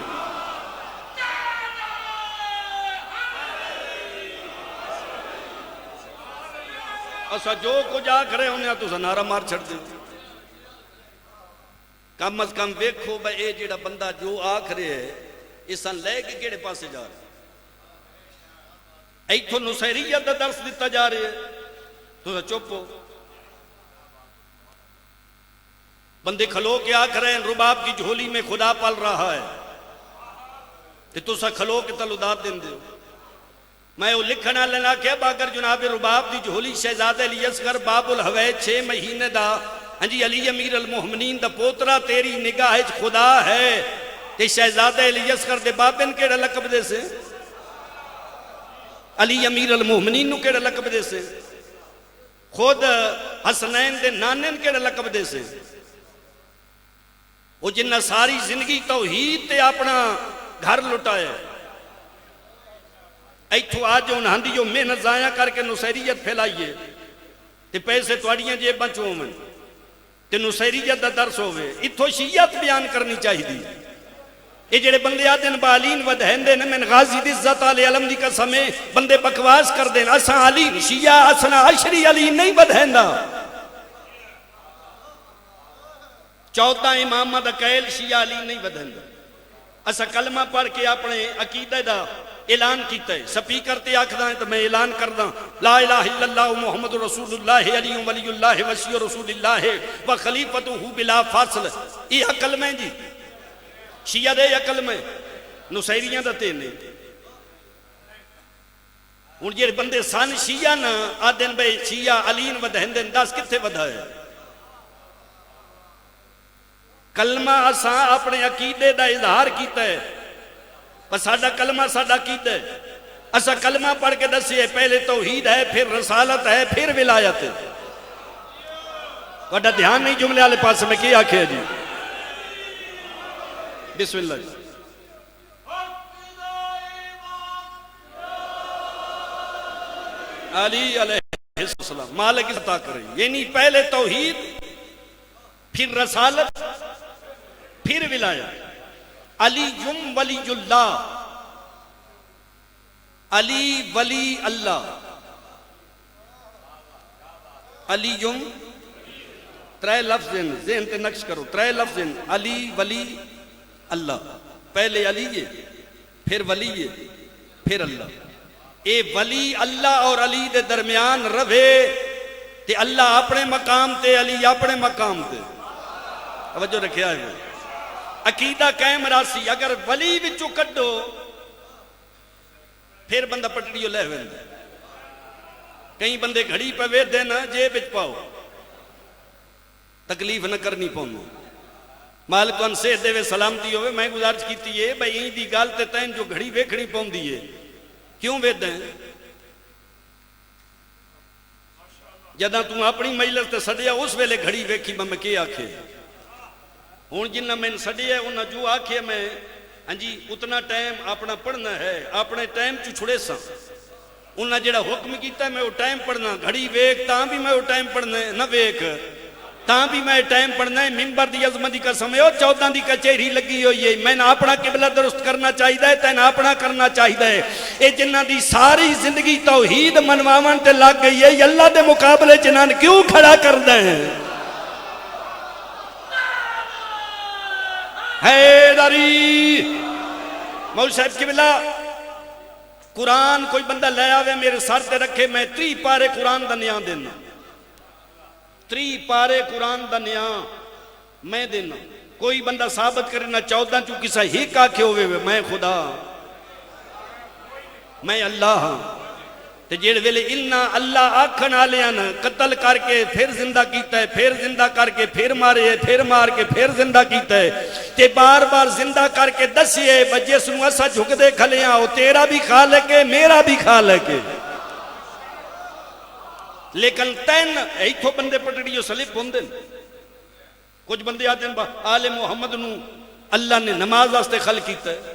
اسا جو کچھ آکھ رہے ہونے تو نعرہ مار چھڑ دے، کم از کم ویکھو بھائی اے جڑا بندہ جو آکھ رہے ہے اساں لے کے کیڑے پاسے جا رہے ایتھوں نصیریت دا درس دیتا جا رہے ہے تو چپ ہو۔ بندے کھلو کے آکھ رہے ہیں رباب کی جھولی میں خدا پل رہا ہے کہ تو سا کھلو کے تلودات دیں دے۔ میں وہ لکھنا لینا کہ باگر جناب رباب دی جھولی شہزادہ علی اصغر باب الحوید 6 مہینے دا ہاں جی علی امیر المومنین دا پوترا تیری نگاہ خدا ہے تے شہزادہ علی اصغر دے بابن کیڑا لقب دے سے، علی امیر المومنین نو کیڑا لقب دے سے، خود حسنین دے نانن کیڑا لقب دے سے۔ وہ جنہ ساری زندگی توحید تے اپنا گھر لٹائے، ایتھو آج انہاں دی جو محنت ضائع کر کے نصیریت پھیلائیے تے پیسے تواڈیاں جیباں چوں ہوویں تے نصیریت دا درس ہوے، ایتھو شیعت بیان کرنی چاہیے۔ یہ جڑے بندے آدھن بالین ودہن دے من غازی دی عزت علی علم دی قسمیں بندے بکواس کر دیں اساں علی شیعہ اسنا عشری علی نہیں ودہن دا، 14 امامہ دا قیل شیعہ علی نہیں ودہن دا۔ اسا کلمہ پڑھ کے اپنے عقیدہ دا اعلان کیتا ہے، سپیکر تے آکھدا ہے تو میں اعلان کردہ لا الہ الا اللہ محمد رسول اللہ علی ولی اللہ وسیع رسول اللہ و خلیفتہ بلا فاصل۔ یہ کلمہ جی شیعہ دے عقل میں نصیریاں دا تینے ان جے بندے سان شیعہ نا آدن بے شیعہ علین و دہندن داس کتے ودھا ہے۔ کلمہ اساں اپنے عقیدے دا اظہار کیتا ہے، بس ساڈا کلمہ ساڈا عقیدہ ہے۔ اساں کلمہ پڑھ کے دسیے پہلے توحید ہے، پھر رسالت ہے، پھر ولایت ہے۔ وڈا دھیان نہیں جملے والے پاس میں کی آکھے جی؟ بسم اللہ جی۔ علی علیہ السلام مالک عطا کرے، یعنی پہلے توحید پھر رسالت پھر ولایت۔ علی ولی اللہ، علی ولی اللہ، علی ترے لفظ ذہن تے نقش کرو، ترے لفظ علی ولی اللہ، پہلے علی ہے پھر ولی ہے پھر اللہ. اے ولی اللہ اور علی دے درمیان رہے تے اللہ اپنے مقام تے علی اپنے مقام تے. توجہ رکھیا ہے عقیدہ قائم راسی. اگر ولی وچوں کڈو پھر بندہ پٹڑیوں لے ویندا. کئی بندے گھڑی پہ وے دے نا جیب وچ پاؤ تکلیف نہ کرنی پوندی. مالک ان سے دے سلامتی ہوئے. میں گزارش کیتی ہے بھئی این دی گل تے تین جو گھڑی ویکھنی پوندی ہے کیوں وے دیں جداں تو اپنی مجلس تے سڈیا اس ویلے گھڑی ویکھی میں کی آکھے. ہوں جنہ میں سڈیا انہاں جو آکھے میں ہاں جی اتنا ٹائم اپنا پڑھنا ہے اپنے ٹائم چ چھڑے سا. انہاں جڑا حکم کیتا ہے میں وہ ٹائم پڑھنا. گھڑی ویکھ تاں بھی میں وہ ٹائم پڑھنا ہے, نہ ویکھ تاں بھی میں ٹائم پڑھنا ہے. منبر دی عظمت دی قسم ہے 14 دی کچہری لگی ہوئی ہے. میں نے اپنا قبلہ درست کرنا چاہیے تین اپنا کرنا چاہیے. اے جنہ دی ساری زندگی توحید منواون تے لگ گئی ہے اللہ دے مقابلے جنہاں کیوں کھڑا کر دیں. حیدری مول صاحب قبلہ قرآن کوئی بندہ لے آوے میرے سر تے رکھے میں 30 پارے قرآن دا نیاں دینا. 30 پارے قرآن دا نیاں میں دینا. کوئی بندہ ثابت کرے نہ 14 چوں کسا ہی آکھے ہوئے میں خدا میں اللہ ہاں. تے جیڑ ویلے انہاں اللہ آکھن آلیاں قتل کر کے پھر زندہ کیتا ہے, پھر زندہ کر کے پھر مارے ہے, پھر مار کے پھر زندہ کیتا ہے تے بار بار زندہ کر کے دسیے بجے سنو اسا جھک دے کھلیاں او تیرا بھی خالق ہے میرا بھی خالق ہے. لیکن تین ایتھو بندے پٹڑیوں سلپ ہوندے. کچھ بندے آتے ہیں آل محمد نو اللہ نے نماز واسطے خلق کیتا ہے.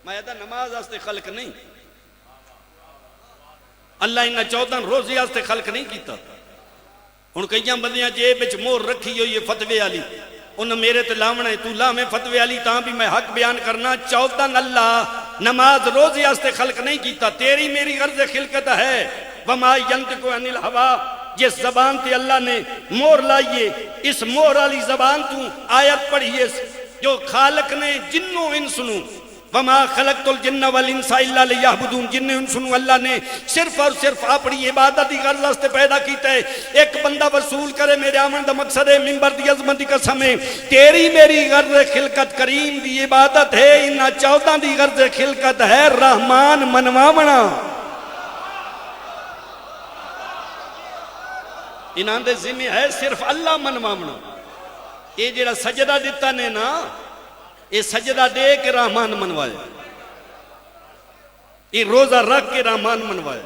میں کہتا نماز واسطے خلق نہیں, اللہ انہاں 14 روزے واسطے خلق نہیں کیتا. ہن کئیاں بندیاں جیب وچ مور رکھی ہوئی ہے فتوی والی انہاں میرے تے لاونا ہے تو لاویں فتوی والی تاں بھی میں حق بیان کرنا. 14 اللہ نماز روزے واسطے خلق نہیں کیتا. تیری میری غرض خلقت ہے وما ينطق عن الهوى. جس زبان تے اللہ نے مور لائیے اس مور والی زبان تو آیت پڑھیے جو خالق نے جنوں انسنوں وما خلقت الجن والانس الا ليعبدون. جن انسنوں اللہ نے صرف اور صرف اپنی عبادت کی غرض واسطے پیدا کیتا ہے. ایک بندہ وصول کرے میرے آمن دا مقصد ہے منبر دی عظمت دی قسم ہے تیری میری غرض خلقت کریم دی عبادت ہے. انہاں 14 دی غرض خلقت ہے رحمان منواونا. انہاں دے ذمہ ہے صرف اللہ منواونا. یہ جڑا سجدہ دیتا نے نا یہ سجدہ دے کے رحمان منوائے, یہ روزہ رکھ کے رحمان منوائے.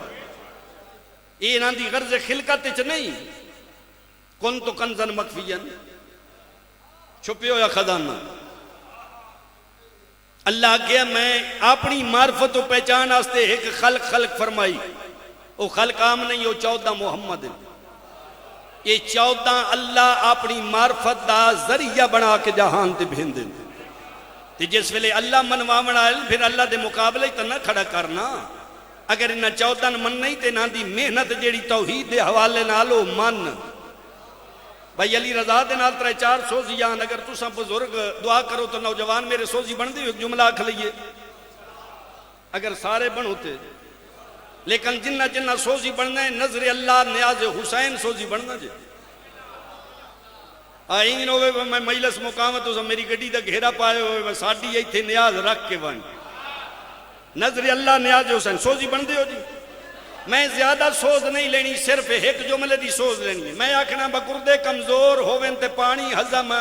یہ انہاں دی غرض خلقت چ نہیں. کن تو کنزن مخفیاً چھپے ہویا خزانہ. اللہ کہا میں اپنی معرفت و پہچان واسطے ایک خلق فرمائی. وہ خلق عام نہیں, وہ 14 محمد ہے. یہ 14 اللہ اپنی معرفت دا ذریعہ بنا کے جہان تے بھین دیں. تے جس ویلے اللہ منواونا ہے پھر اللہ دے مقابلے تے نہ کھڑا کرنا. اگر انہاں 14 من نہیں تے انہاں دی محنت جیڑی توحید دے حوالے نالو من. بھائی علی رضا دے نال 3-4 سوزیاں اگر تساں بزرگ دعا کرو تو نوجوان میرے سوزی بن دی ایک جملہ آکھ لئیے اگر سارے بنوتے. لیکن جنہ جنہ سوزی بننا ہے نظر اللہ نیاز حسین سوزی بننا جے. آئین ہوئے میں مجلس مقامت ہو میری گڑی دا گھیرا پائے ہوئے ساڑھی یہی تھے نیاز رکھ کے بن نظر اللہ نیاز حسین سوزی بن دے ہو جی. میں زیادہ سوز نہیں لینی صرف ایک جملے دی سوز لینی. میں آکھنا بکردے کمزور ہوئے تے پانی ہضم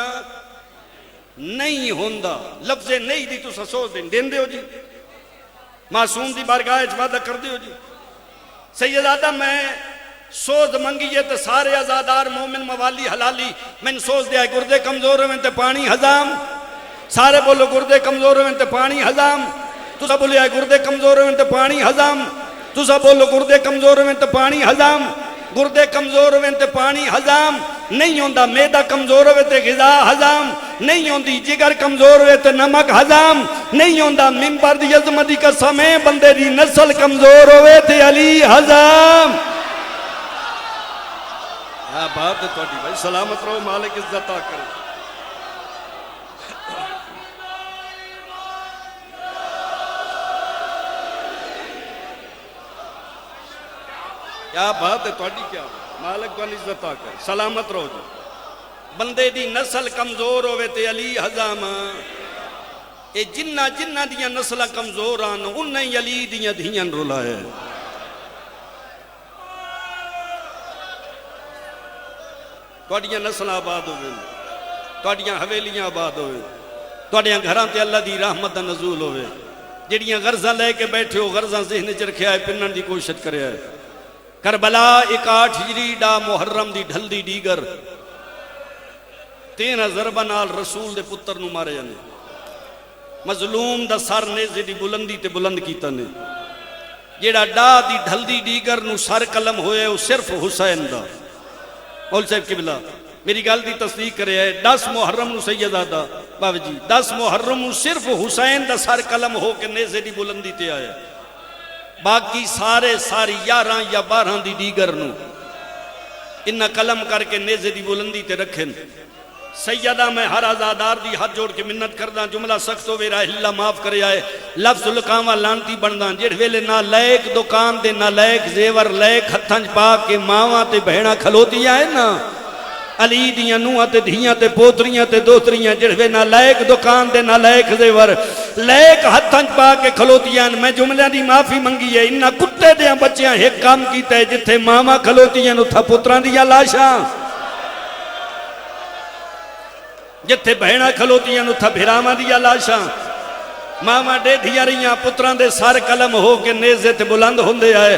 نہیں ہوندا. لفظ نہیں دی تو سوز دین دے ہو جی. معصوم دی بارگاہ وعدہ کر دے ہو جی. سیدادہ میں سوز منگیے تو سارے ازادار مومن موالی حلالی میں سوز دیا گردے کمزور ہوئے تے پانی ہضم. سارے بولو گردے کمزور ہوئے تے پانی ہضم. تو سب بولے گردے کمزور ہوئے تے پانی ہضم. تو سب بولو گردے کمزور ہوئے تے پانی ہضم. گردے کمزور ہوئے تے پانی ہضم نہیں ہوندا. میدا کمزور ہوئے تے غذا ہضم نہیں ہوندی. جگر کمزور ہوئے تے نمک ہضم نہیں ہوندا. منبر دی عظمت دی قسم ہے بندے دی نسل کمزور ہوئے تے علی ہضم. کیا بات ہے تواڈی بھائی. سلامت رہو مالک عزت عطا کرے. کیا بات ہے تھوڑی، کیا مالک تو عزت آکے سلامت رہو جی۔ بندے دی نسل کمزور ہوئے تے علی ہزام، اے جنہ جنہ دیاں نسلہ کمزور آن انہیں علی دیاں دھیاں رولائے۔ توڑیاں نسل آباد ہوئے، توڑیاں حویلیاں آباد ہوئے، توڑیاں گھران تے اللہ دی رحمت نزول ہوئے۔ جڑیاں غرضہ لے کے بیٹھے ہو غرضہ ذہن چ رکھے آئے پنن دی کوشش کرے آئے۔ کربلا 61 ہجری ڈا محرم دی ڈھل دی ڈیگر 13 ضربہ نال رسول دے پتر نو مارے جانے، مظلوم دا سر نیزے دی بلندی تے بلند کیتا نے۔ جیڑا ڈا دی ڈھل دی ڈیگر نو سر قلم ہوئے وہ صرف حسین دا۔ مول صاحب قبلہ میری گل دی تصدیق کرے ہے، 10 محرم نو سیدادہ بابا جی 10 محرم نو صرف حسین دا سر قلم ہو کے نیزے دی بلندی تے آیا، باقی سارے ساری 11 یا 12 دی دیگر نو انہا قلم کر کے نیزے دی بلندی تے رکھیں۔ سیدہ میں ہر آزادار دی ہاتھ جوڑ کے منت کردہ، جملہ سخت ہو ویرہ اللہ معاف کرے آئے، لفظ لکاواں لانتی بندہ جڑ ویلے نہ لیک دکان دے نہ لیک زیور لیک ہتھنج پاک کے ماواں تے بہنہ کھلوتی آئے نا، علی دیاں نوہاں تے دھیاں تے پوتریاں تے دوتریاں جڑ وے نہ لیک دکان دے نہ لیک زیور لیک ہتھنج پاک کے کھلوتی آئے۔ میں جملہ دی معافی منگی ہے، انہا کتے دیاں بچیاں ایک کام کیتا ہے، جتھے ماما کھلوتی ہیں اتھا پتران دیا لاشاں، جتھے بہنہ کھلوتی ہیں اتھا بھراما دیا لاشاں۔ ماما ڈے دیا رہیاں پتران دے سار قلم ہو کے نیزے تے بلند ہوندے آئے،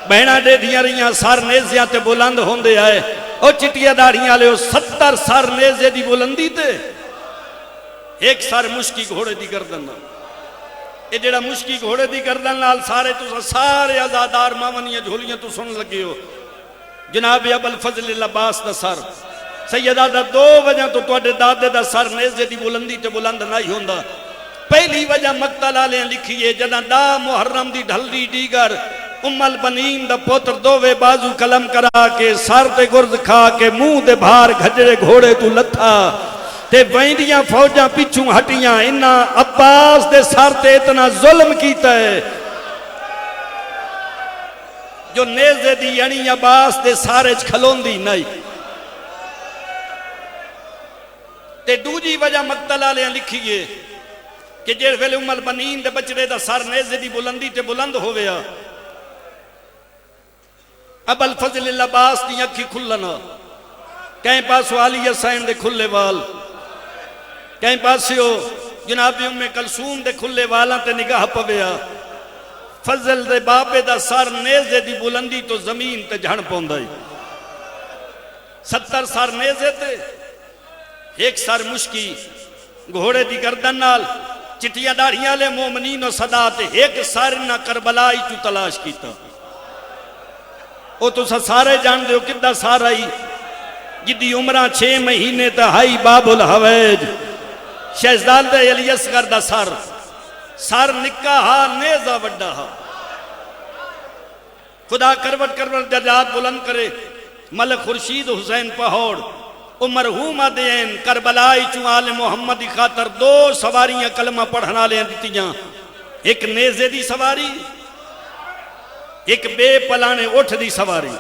بہنہ ڈے دیا رہیاں سار نیزیاں تے بلند ہوندے آئے۔ او چٹیا داڑیاں لے 70 سار نیزے دی بلندی تے ایک سار مشکی گھوڑے دی گردن، اے جڑا مشکی گھوڑے دی گردن لال سارے آزادار مامنیاں جھولیاں تو سن لگے ہو۔ جناب ابو الفضل العباس دا سر سیدہ دا 2 وجہ تو توڑے دادے دا سر نیزے دی بلندی تے بلند نہیں ہوندہ۔ پہلی وجہ مقتلہ لیں لکھیے جدہ دا محرم دی ڈھل دی دیگر ام البنین دا پوتر دووے بازو کلم کرا کے سر تے گرز کھا کے منہ دے بھار گھجرے گھوڑے تو لتھا تے ویندیاں فوجاں پیچھوں ہٹیاں، انہا عباس دے سر تے اتنا ظلم کیتا ہے جو نیزے دی یعنی عباس دے سارے کھلون دی نہیں۔ تے دوجی وجہ مقتلہ لیں لکھیے کہ جیڑ ویلے ام البنین دے بچڑے دا سر نیزے دی بلندی تے بلند ہویا، ابو الفضل العباس دی اکھی کھلنا، کہیں پاسو علی حسین دے کھلے وال، کہیں پاسو جناب ام کلثوم دے کھلے والاں تے نگاہ پویا۔ فضل دے باپے دا سر نیزے دی بلندی تو زمین تے جھڑ پوندائی، 70 سر نیزے تے ایک سر مشکی گھوڑے دی گردن نال چٹیا داڑیاں لے مومنین و صدا تے ایک سر نہ کربلائی تو تلاش کیتا۔ او تو سارے جان دے ہو کدہ سارا ہی جدی عمرہ 6 مہینے تہائی باب الحویج شہزداد علی اصغر دا سر نکا ہا نیزہ وڈا ہا، خدا کروٹ درجات بلند کرے۔ ملک خورشید حسین پہوڑ مرحوم دین کربلائی چون آل محمد کی خاطر 2 سواریاں کلمہ پڑھنا لیں دیتیاں، ایک نیزے دی سواری، ایک بے پلانے اٹھ دی سواری۔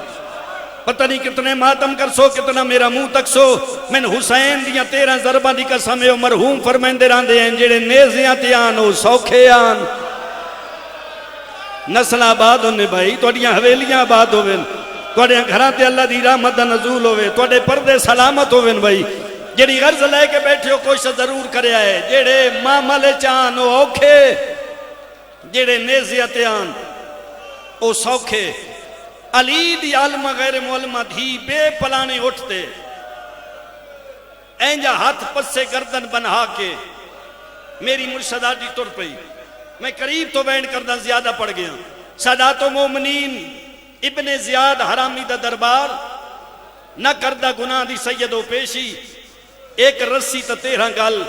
پتہ نہیں کتنے ماتم کر سو، کتنا میرا منہ تک سو، میں حسین دیاں 13 ضربہ دی قسم ہے مرحوم فرمائندے رہن دے ہیں جڑے نیزیاں تیان ہو سوکھے آن نسل آباد ہونے بھائی، توڑیاں حویلیاں آباد ہوئے، توڑے گھران تے اللہ دی رحمت نزول ہوئے، توڑے پردے سلامت ہوئے بھائی۔ جڑی غرض لے کے بیٹھے ہو کوشش ضرور کرے آئے، جڑے معاملے چاہن ہو اوکھے، جڑے نیزیتیان او سوکھے۔ علی دی عالم غیر معلمہ دھی بے پلانے اٹھتے، اینجا ہاتھ پسے گردن بنہا کے میری مرشدہ دی تر پئی، میں قریب تو بینڈ کردہ زیادہ پڑ گیا۔ سادات و مومنین ابن زیاد حرامی دا دربار نہ کردہ گناہ دی سید و پیشی، ایک رسی تا 13 گل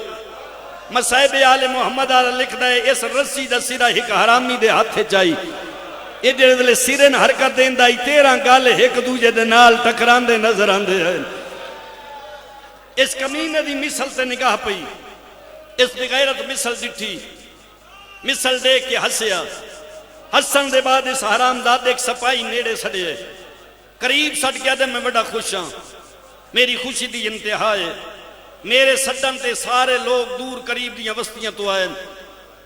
مسائب آل محمد آلہ لکھ دائے، اس رسی دا سرہ ایک حرامی دے ہاتھے چاہی، یہ دے سرن حرکت دین دائی 13 گل ایک دوجہ دے نال ٹکران دے نظر آن دے ہیں۔ اس کمینے دی مثل سے نگاہ پئی، اس دی غیرت مثل ڈٹھی، مثل دے کے ہسیا، ہسن دے بعد اس حرام داد ایک سپائی نیڑے سڑے ہے۔ قریب سٹ گیا تے میں بڑا خوش ہاں، میری خوشی دی انتہا ہے۔ میرے سڈن تے سارے لوگ دور قریب دیاں بستیاں تو آئے،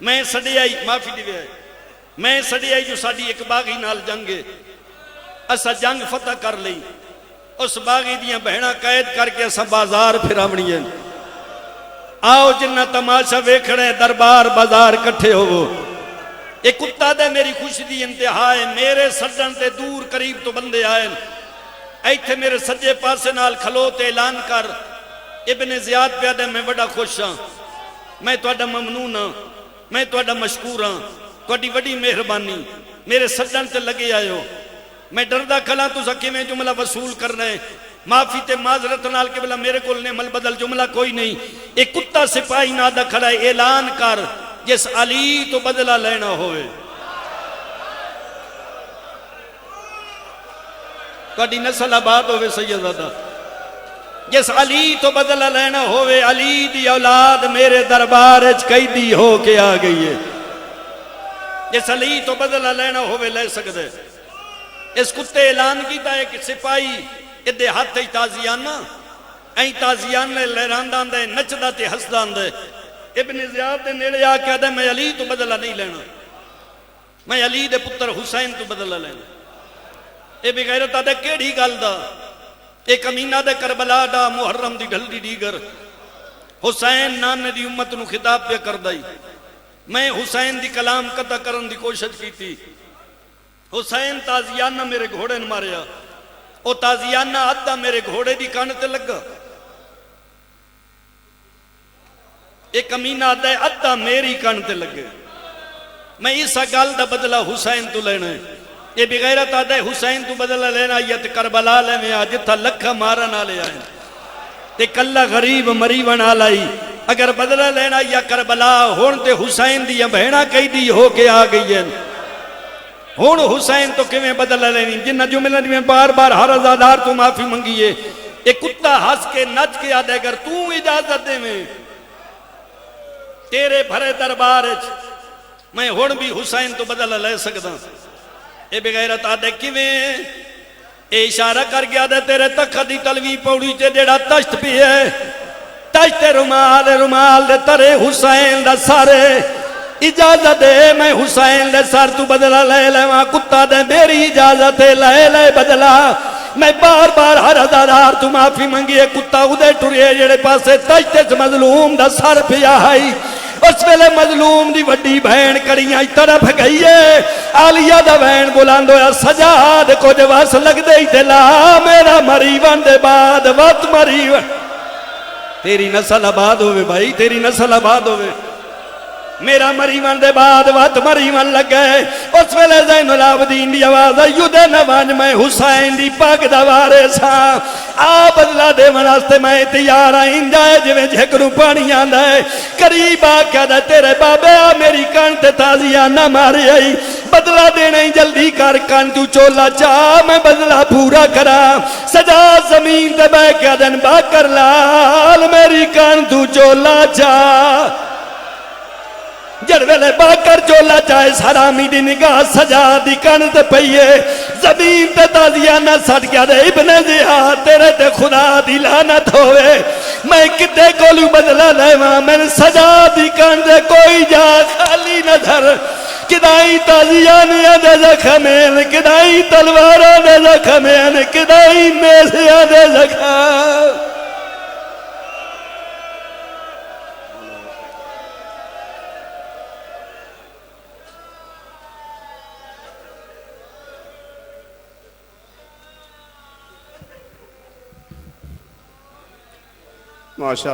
میں سڈیائی معافی دی ہے، میں سڈیائی جو ساڈی ایک باغی نال جنگے، اسا جنگ فتح کر لئی، اس باغی دیاں بہناں قید کر کے اسا بازار پھراونی ہے۔ آؤ جنہ تماشا ویکھنے دربار بازار کٹھے ہوو۔ ایک کتا دے میری خوشی دی انتہا ہے، میرے سڈن تے دور قریب تو بندے آئے، ایتھے میرے سجے پاسے نال کھلو تے اعلان کر ابن زیاد پہ دے میں بڑا خوش ہاں، میں تہاڈا ممنون ہاں، میں تہاڈا مشکور ہاں، تہاڈی بڑی مہربانی، میرے سڈن تے لگے آئے ہو۔ میں ڈردا کھلا تساں کیویں جملہ وصول کرنا ہے، معافی تے معذرت نال کہ بلا میرے کول نعم البدل جملہ کوئی نہیں۔ ایک کتا سپاہی نادا کھڑا ہے، اعلان کر جس علی تو بدلہ لینا ہوئے۔ تہاڈی نسل آباد ہوئے سیدہ، جس علی تو بدلہ لینا ہوئے، علی دی اولاد میرے دربار اچ قیدی ہو کے آ گئی ہے۔ جس علی تو بدلہ لینا ہوئے لے سکتے۔ اس کتے اعلان کیتا ہے کہ سپاہی ادھے ہاتھ ہی تازیانہ، این تازیانہ لہراندان دے، نچدہ تے ہسدان دے۔ ابن زیاد دے نیڑے آ کے آدھے میں علی تو بدلہ نہیں لینا، میں علی دے پتر حسین تو بدلہ لینا۔ اے بغیرت آدھے کیڑی گل دا، ایک امینہ دے کربلا دا محرم دی ڈھل دی دیگر، حسین نانے دی امت نو خطاب پہ کر دائی۔ میں حسین دی کلام قطع کرن دی کوشش کی تھی، حسین تازیانہ میرے گھوڑے نے ماریا، او تازیانہ آدھا میرے گھوڑے دی کانتے لگا، ایک امینہ آدھا ہے آدھا میری کانتے لگے۔ میں اس گل دا بدلہ حسین تو لینا ہے۔ یہ بغیرت آدھا ہے حسین تو بدلہ لینا یا تے کربلا لینے آ جتھا لکھا مارا نہ لے آئے تے کلہ غریب مریون آلائی۔ اگر بدلہ لینا یا کربلا ہون تے حسین دیا بہنا کئی دی ہو کے آ گئی ہے۔ ہون حسین تو کیویں بدلہ لینی، جنہ جملہ میں بار بار ہر ازادار تو معافی منگیے۔ ایک کتا ہس کے نچ کے آدھے اگر تو اجازت دے میں تیرے بھرے دربار میں ہون بھی حسین تو بدلہ لے سکتا۔ اے بغیرت آدھے کیویں، اے اشارہ کر گیا دے تیرے تختی تلوی پوڑی چے جیڑا تشت بھی ہے، تشت رمال رمال دے ترے حسین دا سارے، اجازت دے میں حسین دے سار تو بدلہ لے لے وہاں کتا دے میری اجازت لے لے بدلہ۔ میں بار بار ہر ہزار تو معافی منگی، کتا ادھے ٹریے جڑے پاسے تشت مظلوم دا سر پیا آئی۔ اس ویلے مظلوم دی وڈی بہن کڑیاں طرف گئی ہے، آلیہ دا بہن بلاندو یا سجاد کو جواس لگ دے دلا میرا مریون دے بعد وقت مریون۔ تیری نسل آباد ہوئے بھائی، تیری نسل آباد ہوئے۔ میرا مریون دے بعد وقت مریون لگ گئے۔ اس ویلے زین العابدین دی آواز یودے نوانج میں حسین دی پاک دوارے سا آ بدلہ دے مناستے میں تیار آئین جائے جویں جھکرو پانی آندہ ہے۔ قریب آکیا دے تیرے بابے آ میری کانتے تازیاں نہ ماری آئی، بدلہ دینے جلدی کر کان تو چولا چاہ میں بدلہ پورا کرا۔ سجا زمین دے بے کیا دن باکر لال میری کان تو چولا چاہ۔ جڑ ویلے باکر چولا چاہے سرامی دی نگاہ سجا دی کانت پئیے، زمین تے تازیانہ سٹ گیا دے ابن زیاد تیرے تے خدا دی لعنت ہوئے۔ میں کتے کولو بدلہ لے وہاں میں سجا دی کانت کوئی جا خالی نظر، کدائی تازیانیاں دے زخمین، کدائی تلواراں دے زخمین، کدائی میسیاں دے زخم۔ ماشاء